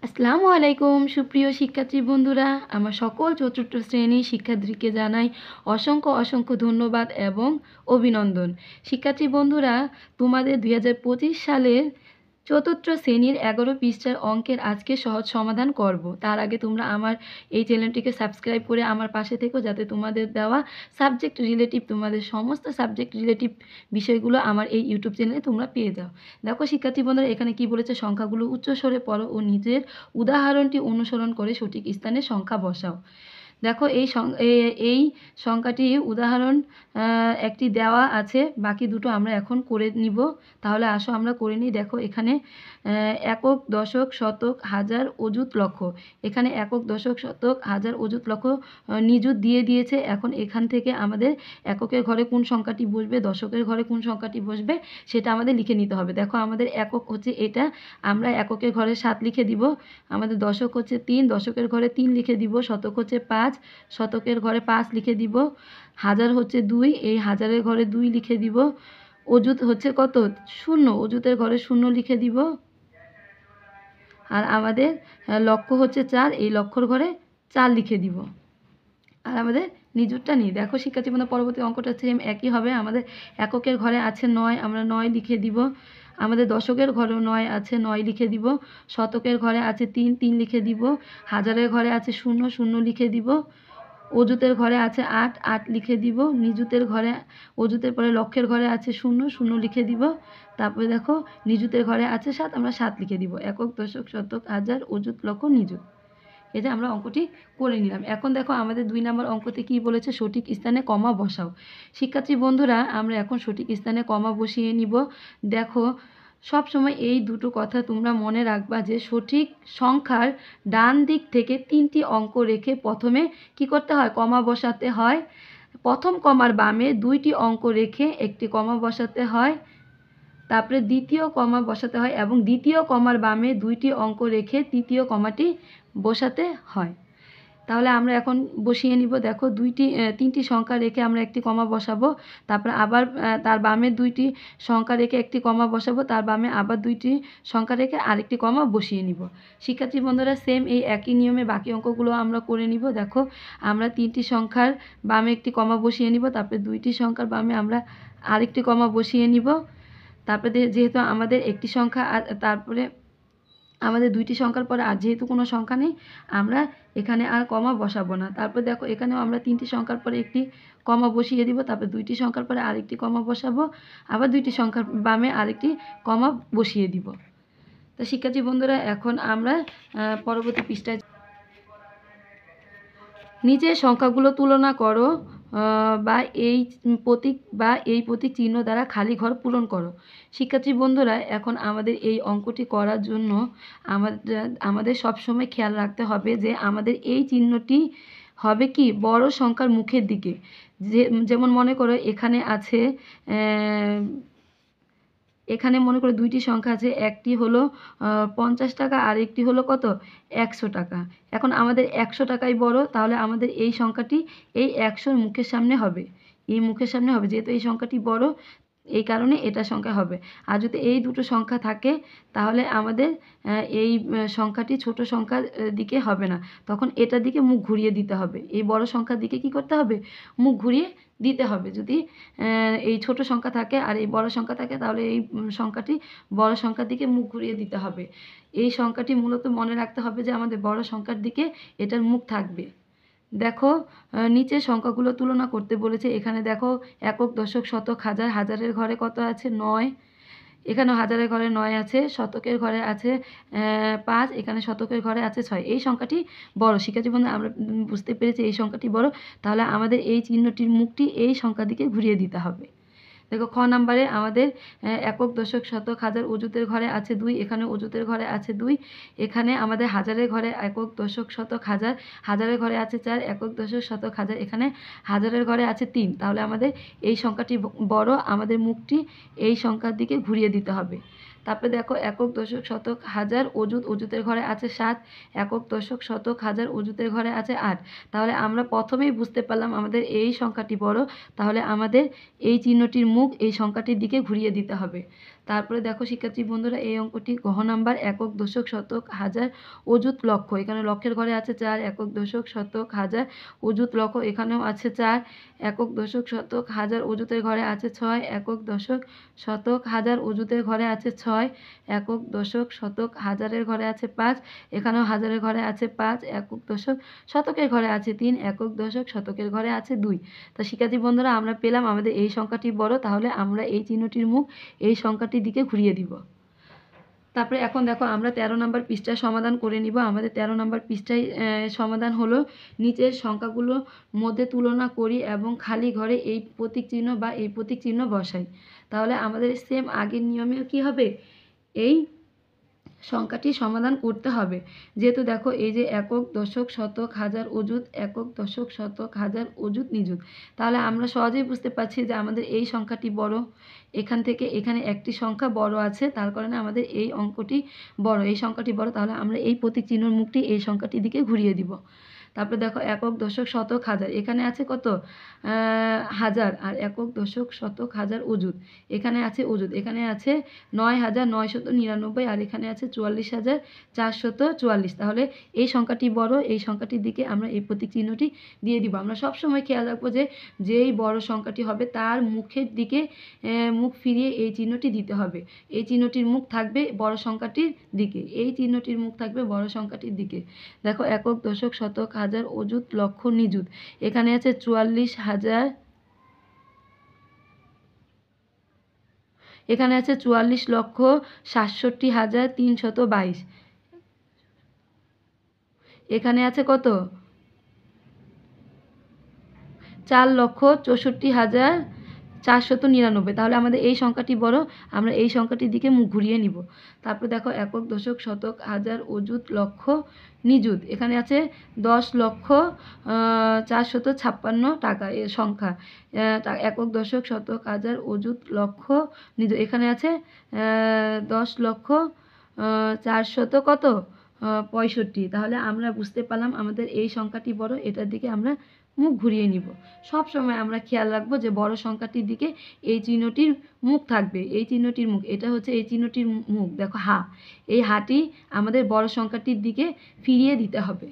আসসালামু আলাইকুম সুপ্রিয় শিক্ষার্থী বন্ধুরা, আমার সকল চতুর্থ শ্রেণীর শিক্ষার্থীকে জানাই অসংখ্য অসংখ্য ধন্যবাদ এবং অভিনন্দন। শিক্ষার্থী বন্ধুরা, তোমাদের 2025 সালের চতুর্থ শ্রেণীর 11 পৃষ্ঠার অঙ্কের আজকে সহজ সমাধান করব। তার আগে তোমরা আমার এই চ্যানেলটিকে সাবস্ক্রাইব করে আমার পাশে থেকো, যাতে তোমাদের দেওয়া সাবজেক্ট রিলেটিভ, তোমাদের সমস্ত সাবজেক্ট রিলেটিভ বিষয়গুলো আমার এই ইউটিউব চ্যানেলে তোমরা পেয়ে যাও। দেখো শিক্ষার্থী বন্ধুরা, এখানে কি বলেছে, সংখ্যাগুলো উচ্চস্বরে পড়ো ও নিজের উদাহরণটি অনুসরণ করে সঠিক স্থানে সংখ্যা বসাও। দেখো এই সংখ্যাটি উদাহরণ একটি দেওয়া আছে, বাকি দুটো আমরা এখন করে নিব। তাহলে আসো আমরা করে নিই। দেখো এখানে একক, দশক, শতক, হাজার, অযুত, লক্ষ। এখানে একক, দশক, শতক, হাজার, অযুত, লক্ষ নিযুত দিয়ে দিয়েছে। এখন এখান থেকে আমাদের এককের ঘরে কোন সংখ্যাটি বসবে, দশকের ঘরে কোন সংখ্যাটি বসবে, সেটা আমাদের লিখে নিতে হবে। দেখো আমাদের একক হচ্ছে এটা, আমরা এককের ঘরে 7 লিখে দিব। আমাদের দশক হচ্ছে 3, দশকের ঘরে 3 লিখে দিব। শতক হচ্ছে 5, শতকের ঘরে 5 লিখে দিব। হাজার হচ্ছে 2, এই হাজারের ঘরে 2 লিখে দিব। অযুত হচ্ছে কত, 0, অযুতের ঘরে 0 লিখে দিব। আর আমাদের লক্ষ হচ্ছে 4, এই লক্ষর ঘরে 4 লিখে দিব। আর আমাদের নিযুতটা নেই। দেখো শিক্ষার্থী বন্ধুরা, পরবর্তী অঙ্কটা সেম একই হবে। আমাদের এককের ঘরে আছে 9, আমরা 9 লিখে দিব। আমাদের দশকের ঘরেও 9 আছে, 9 লিখে দিব। শতকের ঘরে আছে 3, 3 লিখে দিব। হাজারের ঘরে আছে 0, 0 লিখে দিব। অযুতের ঘরে আছে 8, 8 লিখে দিব। নিযুতের ঘরে, অযুতের পরে লক্ষের ঘরে আছে 0, 0 লিখে দিব। তারপরে দেখো নিযুতের ঘরে আছে 7, আমরা 7 লিখে দিব। একক, দশক, শতক, হাজার, অযুত, লক্ষ, নিযুত। এটা আমরা অঙ্কটি করে নিলাম। এখন দেখো আমাদের 2 নম্বর অঙ্কতে কি বলেছে, সঠিক স্থানে কমা বসাও। শিক্ষার্থী বন্ধুরা, আমরা এখন সঠিক স্থানে কমা বসিয়ে নিব। দেখো সব সময় এই দুটো কথা তোমরা মনে রাখবা, যে সঠিক সংখ্যার ডান দিক থেকে 3টি অঙ্ক রেখে প্রথমে কি করতে হয়, কমা বসাতে হয়। প্রথম কমার বামে 2টি অঙ্ক রেখে একটি কমা বসাতে হয়। তারপরে দ্বিতীয় কমা বসাতে হয় এবং দ্বিতীয় কমার বামে 2টি অঙ্ক রেখে তৃতীয় কমাটি বসাতে হয়। তাহলে আমরা এখন বসিয়ে নিব। দেখো 3টি সংখ্যা রেখে আমরা একটি কমা বসাবো। তারপরে আবার তার বামে 2টি সংখ্যা রেখে একটি কমা বসাবো। তার বামে আবার 2টি সংখ্যা রেখে আরেকটি কমা বসিয়ে নিব। শিক্ষার্থী বন্ধুরা, সেম এই একই নিয়মে বাকি অঙ্কগুলো আমরা করে নিব। দেখো আমরা 3টি সংখ্যার বামে একটি কমা বসিয়ে নিব। তারপরে 2টি সংখ্যার বামে আমরা আরেকটি কমা বসিয়ে নিব। তারপরে যেহেতু আমাদের একটি সংখ্যা, তারপরে আমাদের 2টি সংখ্যার পরে আর যেহেতু কোনো সংখ্যা নেই, আমরা এখানে আর কমা বসাবো না। তারপর দেখো এখানেও আমরা 3টি সংখ্যার পরে একটি কমা বসিয়ে দিব। তারপর 2টি সংখ্যার পরে আরেকটি কমা বসাবো। আবার 2টি সংখ্যার বামে আরেকটি কমা বসিয়ে দিব। তো শিক্ষার্থী বন্ধুরা, এখন আমরা পরবর্তী পৃষ্ঠায় নিচের সংখ্যাগুলো তুলনা করো বা এই প্রতীক চিহ্ন দ্বারা খালি ঘর পূরণ করো। শিক্ষার্থী বন্ধুরা, এখন আমাদের এই অঙ্কটি করার জন্য আমাদের সবসময় খেয়াল রাখতে হবে যে আমাদের এই চিহ্নটি হবে কি, বড় সংখ্যার মুখের দিকে। যেমন মনে করো এখানে মনে করো 2টি সংখ্যা আছে, একটি হলো 50 টাকা আর একটি হলো কত, 100 টাকা। এখন আমাদের 100 টাকাই বড়, তাহলে আমাদের এই সংখ্যাটি এই 100-র মুখের সামনে হবে। এই মুখের সামনে হবে, যেহেতু এই সংখ্যাটি বড়, এই কারণে এটা সংখ্যা হবে। আর যদি এই দুটো সংখ্যা থাকে, তাহলে আমাদের এই সংখ্যাটি ছোট সংখ্যার দিকে হবে না, তখন এটার দিকে মুখ ঘুরিয়ে দিতে হবে। এই বড় সংখ্যার দিকে কি করতে হবে, মুখ ঘুরিয়ে দিতে হবে। যদি এই ছোট সংখ্যা থাকে আর এই বড় সংখ্যা থাকে, তাহলে এই সংখ্যাটি বড় সংখ্যার দিকে মুখ ঘুরিয়ে দিতে হবে। এই সংখ্যাটি মূলত মনে রাখতে হবে যে আমাদের বড় সংখ্যার দিকে এটার মুখ থাকবে। দেখো নিচের সংখ্যাগুলো তুলনা করতে বলেছে। এখানে দেখো একক, দশক, শতক, হাজার, হাজারের ঘরে কত আছে, 9। এখানেও হাজারের ঘরে 9 আছে। শতকের ঘরে আছে 5, এখানে শতকের ঘরে আছে 6। এই সংখ্যাটি বড়। শিক্ষার্থী বন্ধু, আমরা বুঝতে পেরেছি এই সংখ্যাটি বড়, তাহলে আমাদের এই চিহ্নটির মুখটি এই সংখ্যার দিকে ঘুরিয়ে দিতে হবে। দেখো খ নাম্বারে আমাদের একক, দশক, শতক, হাজার, অযুতের ঘরে আছে 2, এখানে অযুতের ঘরে আছে 2। এখানে আমাদের হাজারের ঘরে একক, দশক, শতক, হাজার, হাজারের ঘরে আছে 4, একক, দশক, শতক, হাজার, এখানে হাজারের ঘরে আছে 3। তাহলে আমাদের এই সংখ্যাটি বড়, আমাদের মুখটি এই সংখ্যার দিকে ঘুরিয়ে দিতে হবে। তারপরে দেখো একক, দশক, শতক, হাজার, অযুতের ঘরে আছে 7, একক, দশক, শতক, হাজার, অযুতের ঘরে আছে 8। তাহলে আমরা প্রথমেই বুঝতে পারলাম আমাদের এই সংখ্যাটি বড়, তাহলে আমাদের এই চিহ্নটির মুখ এই সংখ্যাটির দিকে ঘুরিয়ে দিতে হবে। তারপরে দেখো শিক্ষার্থী বন্ধুরা এই অঙ্কটি ঘ নাম্বার একক দশক শতক হাজার অযুত লক্ষ, এখানে লক্ষের ঘরে আছে 4, একক দশক শতক হাজার অযুত লক্ষ এখানেও আছে 4, একক দশক শতক হাজার অযুতের ঘরে আছে 6, একক দশক শতক হাজার অযুতের ঘরে আছে 6, একক দশক শতক হাজারের ঘরে আছে 5, এখানেও হাজারের ঘরে আছে 5, একক দশক শতকের ঘরে আছে 3, একক দশক শতকের ঘরে আছে 2। তা শিক্ষার্থী বন্ধুরা আমরা পেলাম আমাদের এই সংখ্যাটি বড়, তাহলে আমরা এই চিহ্নটির মুখ এই সংখ্যাটির দিকে ঘুরিয়ে দিব। তারপরে এখন দেখো আমরা 13 নম্বর পৃষ্ঠার সমাধান করে নিব। আমাদের 13 নম্বর পৃষ্ঠায় সমাধান হলো নিচের সংখ্যাগুলোর মধ্যে তুলনা করি এবং খালি ঘরে এই প্রতীক চিহ্ন বা এই প্রতীক চিহ্ন বসাই। তাহলে আমাদের সেম আগের নিয়মে কি হবে, এই সংখ্যাটি সমাধান করতে হবে। যেহেতু দেখো এই যে একক দশক শতক হাজার অযুত, একক দশক শতক হাজার অযুত নিযুত, তাহলে আমরা সহজেই বুঝতে পারছি যে আমাদের এই সংখ্যাটি বড়, এখান থেকে এখানে একটি সংখ্যা বড় আছে, তার কারণে আমাদের এই অঙ্কটি বড়, এই সংখ্যাটি বড়, তাহলে আমরা এই প্রতীক চিহ্নের মুখটি এই সংখ্যাটির দিকে ঘুরিয়ে দিব। তারপরে দেখো একক দশক শতক হাজার, এখানে আছে কত হাজার, আর একক দশক শতক হাজার অযুত, এখানে আছে অযুত, এখানে আছে 9,999 আর এখানে আছে 44,444। তাহলে এই সংখ্যাটি বড়, এই সংখ্যাটির দিকে আমরা এই প্রতীক চিহ্নটি দিয়ে দিব। আমরা সবসময় খেয়াল রাখবো যে যেই বড় সংখ্যাটি হবে তার মুখের দিকে মুখ ফিরিয়ে এই চিহ্নটি দিতে হবে। এই চিহ্নটির মুখ থাকবে বড় সংখ্যাটির দিকে, এই চিহ্নটির মুখ থাকবে বড় সংখ্যাটির দিকে। দেখো একক দশক শতক হাজার অযুত লক্ষ নিযুত, এখানে আছে 44,000, এখানে আছে 44,67,322, এখানে আছে কত 4,64,499। তাহলে আমাদের এই সংখ্যাটি বড়, আমরা এই সংখ্যাটির দিকে মুখ ঘুরিয়ে নিব। তারপর দেখো একক দশক শতক হাজার অযুত লক্ষ নিযুত, এখানে আছে 10,456 টাকা এর সংখ্যা, একক দশক শতক হাজার অযুত লক্ষ নিযুত, এখানে আছে 10,400 কত 65। তাহলে আমরা বুঝতে পারলাম আমাদের এই সংখ্যাটি বড়, এটার দিকে আমরা মুখ ঘুরিয়ে নিব। সব সময় আমরা খেয়াল রাখবো যে বড় সংখ্যাটির দিকে এই চিহ্নটির মুখ থাকবে, এই চিহ্নটির মুখ, এটা হচ্ছে এই চিহ্নটির মুখ, দেখো হা, এই হাটি আমাদের বড় সংখ্যাটির দিকে ফিরিয়ে দিতে হবে।